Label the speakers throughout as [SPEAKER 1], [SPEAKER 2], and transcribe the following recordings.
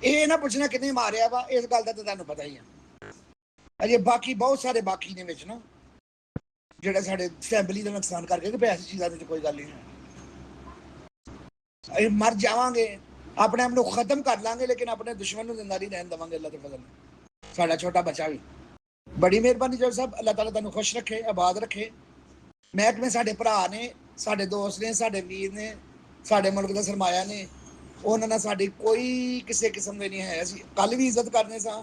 [SPEAKER 1] ਇਹ ਨਾ ਪੁੱਛਣਾ ਕਿੰਨੇ ਮਾਰਿਆ ਵਾ, ਇਸ ਗੱਲ ਦਾ ਤਾਂ ਤੁਹਾਨੂੰ ਪਤਾ ਹੀ ਆ। ਅਜੇ ਬਾਕੀ ਬਹੁਤ ਸਾਰੇ ਬਾਕੀ ਨੇ ਵਿੱਚ ਨਾ ਜਿਹੜਾ ਸਾਡੇ ਫੈਮਿਲੀ ਦਾ ਨੁਕਸਾਨ ਕਰਕੇ ਕਿ ਪੈਸੇ ਚੀਜ਼ਾਂ ਦੇ ਕੋਈ ਗੱਲ ਨਹੀਂ ਹੈ। ਅਸੀਂ ਮਰ ਜਾਵਾਂਗੇ, ਆਪਣੇ ਆਪ ਨੂੰ ਖਤਮ ਕਰ ਲਾਂਗੇ, ਲੇਕਿਨ ਆਪਣੇ ਦੁਸ਼ਮਣ ਨੂੰ ਜ਼ਿੰਦਾ ਨਹੀਂ ਰਹਿਣ ਦੇਵਾਂਗੇ। ਅੱਲਾਹ ਦੇ ਫਜ਼ਲ ਨਾਲ ਸਾਡਾ ਛੋਟਾ ਬੱਚਾ ਵੀ ਬੜੀ ਮਿਹਰਬਾਨੀ ਜੱਜ ਸਾਹਿਬ, ਅੱਲਾਹ ਤਾਲਾ ਤੁਹਾਨੂੰ ਖੁਸ਼ ਰੱਖੇ, ਆਬਾਦ ਰੱਖੇ। ਮਹਿਕਮੇ ਸਾਡੇ ਭਰਾ ਨੇ, ਸਾਡੇ ਦੋਸਤ ਨੇ, ਸਾਡੇ ਵੀਰ ਨੇ, ਸਾਡੇ ਮੁਲਕ ਦਾ ਸਰਮਾਇਆ ਨੇ। ਉਹਨਾਂ ਨਾਲ ਸਾਡੀ ਕੋਈ ਕਿਸੇ ਕਿਸਮ ਦੇ ਨਹੀਂ ਹੈ। ਅਸੀਂ ਕੱਲ ਵੀ ਇੱਜ਼ਤ ਕਰਨੇ ਸਾਂ,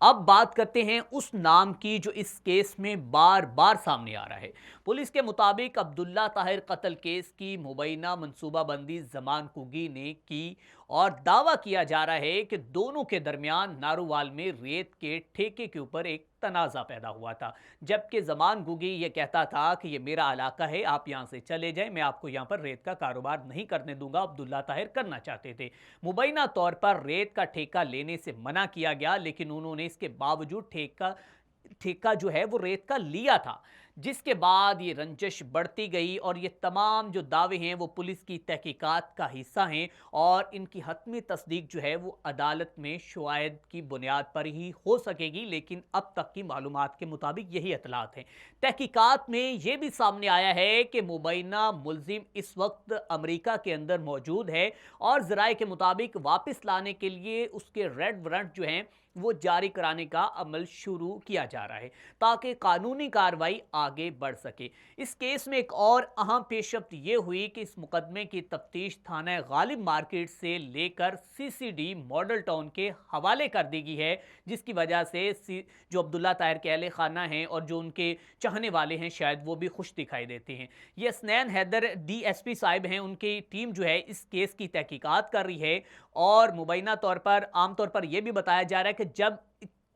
[SPEAKER 2] اب بات کرتے ہیں اس نام کی جو اس کیس میں بار بار سامنے آ رہا ہے۔ پولیس کے مطابق عبداللہ طاہر قتل کیس کی مبینہ منصوبہ بندی زمان کوگی نے کی اور دعویٰ کیا جا رہا ہے کہ دونوں کے درمیان نارووال میں ریت کے ٹھیکے کے اوپر ایک تنازع پیدا ہوا تھا، جبکہ زمان گوگی یہ کہتا تھا کہ یہ میرا علاقہ ہے، آپ یہاں سے چلے جائیں، میں آپ کو یہاں پر ریت کا کاروبار نہیں کرنے دوں گا۔ عبداللہ طاہر کرنا چاہتے تھے، مبینہ طور پر ریت کا ٹھیکہ لینے سے منع کیا گیا، لیکن انہوں نے اس کے باوجود ٹھیکہ جو ہے وہ ریت کا لیا تھا، جس کے بعد یہ رنجش بڑھتی گئی اور یہ تمام جو دعوے ہیں وہ پولیس کی تحقیقات کا حصہ ہیں اور ان کی حتمی تصدیق جو ہے وہ عدالت میں شواہد کی بنیاد پر ہی ہو سکے گی، لیکن اب تک کی معلومات کے مطابق یہی اطلاعات ہیں۔ تحقیقات میں یہ بھی سامنے آیا ہے کہ مبینہ ملزم اس وقت امریکہ کے اندر موجود ہے اور ذرائع کے مطابق واپس لانے کے لیے اس کے ریڈ وارنٹ جو ہیں وہ جاری کرانے کا عمل شروع کیا جا رہا ہے تاکہ قانونی کارروائی آگے بڑھ سکے۔ اس کیس میں ایک اور اہم پیش رفت یہ ہوئی کہ اس مقدمے کی تفتیش تھانہ غالب مارکیٹ سے لے کر سی سی ڈی ماڈل ٹاؤن کے حوالے کر دی گئی ہے، جس کی وجہ سے جو عبداللہ طاہر کے اہل خانہ ہیں اور جو ان کے چاہنے والے ہیں شاید وہ بھی خوش دکھائی دیتے ہیں۔ یہ اسنین حیدر ڈی ایس پی صاحب ہیں، ان کی ٹیم جو ہے اس کیس کی تحقیقات کر رہی ہے اور مبینہ طور پر عام طور پر یہ بھی بتایا جا رہا ہے کہ جب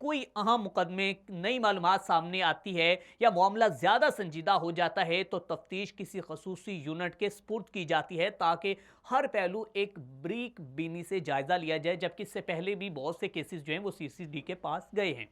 [SPEAKER 2] کوئی اہم مقدمے نئی معلومات سامنے آتی ہے یا معاملہ زیادہ سنجیدہ ہو جاتا ہے تو تفتیش کسی خصوصی یونٹ کے سپرد کی جاتی ہے تاکہ ہر پہلو ایک بریک بینی سے جائزہ لیا جائے، جبکہ اس سے پہلے بھی بہت سے کیسز جو ہیں وہ سی سی ڈی کے پاس گئے ہیں۔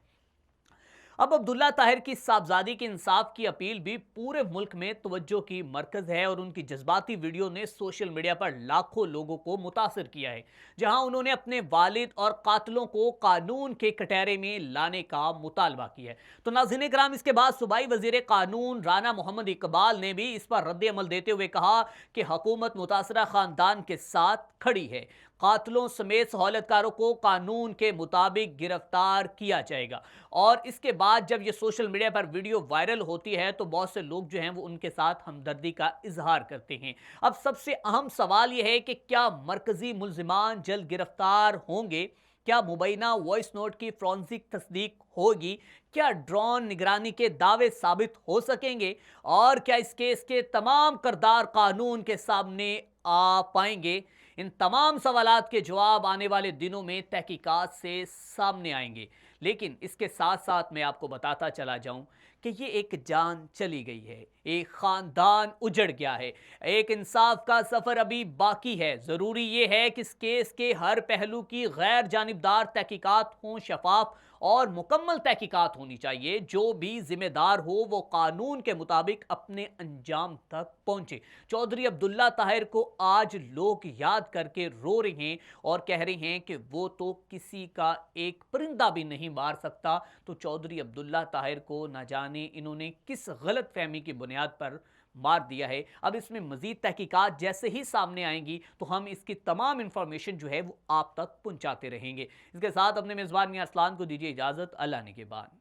[SPEAKER 2] اب عبداللہ طاہر کی صاحبزادی کے انصاف کی اپیل بھی پورے ملک میں توجہ کی مرکز ہے اور ان کی جذباتی ویڈیو نے سوشل میڈیا پر لاکھوں لوگوں کو متاثر کیا ہے، جہاں انہوں نے اپنے والد اور قاتلوں کو قانون کے کٹہرے میں لانے کا مطالبہ کیا ہے۔ تو ناظرین کرام، اس کے بعد صوبائی وزیر قانون رانا محمد اقبال نے بھی اس پر رد عمل دیتے ہوئے کہا کہ حکومت متاثرہ خاندان کے ساتھ کھڑی ہے، قاتلوں سمیت سہولت کاروں کو قانون کے مطابق گرفتار کیا جائے گا۔ اور اس کے بعد جب یہ سوشل میڈیا پر ویڈیو وائرل ہوتی ہے تو بہت سے لوگ جو ہیں وہ ان کے ساتھ ہمدردی کا اظہار کرتے ہیں۔ اب سب سے اہم سوال یہ ہے کہ کیا مرکزی ملزمان جلد گرفتار ہوں گے؟ کیا مبینہ وائس نوٹ کی فورنزک تصدیق ہوگی؟ کیا ڈرون نگرانی کے دعوے ثابت ہو سکیں گے؟ اور کیا اس کیس کے تمام کردار قانون کے سامنے آ پائیں گے؟ ان تمام سوالات کے جواب آنے والے دنوں میں تحقیقات سے سامنے آئیں گے، لیکن اس کے ساتھ ساتھ میں آپ کو بتاتا چلا جاؤں کہ یہ ایک جان چلی گئی ہے، ایک خاندان اجڑ گیا ہے، ایک انصاف کا سفر ابھی باقی ہے۔ ضروری یہ ہے کہ اس کیس کے ہر پہلو کی غیر جانبدار تحقیقات ہوں، شفاف اور مکمل تحقیقات ہونی چاہیے۔ جو بھی ذمہ دار ہو وہ قانون کے مطابق اپنے انجام تک پہنچے۔ چودھری عبداللہ طاہر کو آج لوگ یاد کر کے رو رہے ہیں اور کہہ رہے ہیں کہ وہ تو کسی کا ایک پرندہ بھی نہیں مار سکتا، تو چودھری عبداللہ طاہر کو نہ جانے انہوں نے کس غلط فہمی کی بنیاد پر مار دیا ہے۔ اب اس میں مزید تحقیقات جیسے ہی سامنے آئیں گی تو ہم اس کی تمام انفارمیشن جو ہے وہ آپ تک پہنچاتے رہیں گے۔ اس کے ساتھ اپنے میزبان میاں اسلان کو دیجیے اجازت، اللہ نے کے بعد۔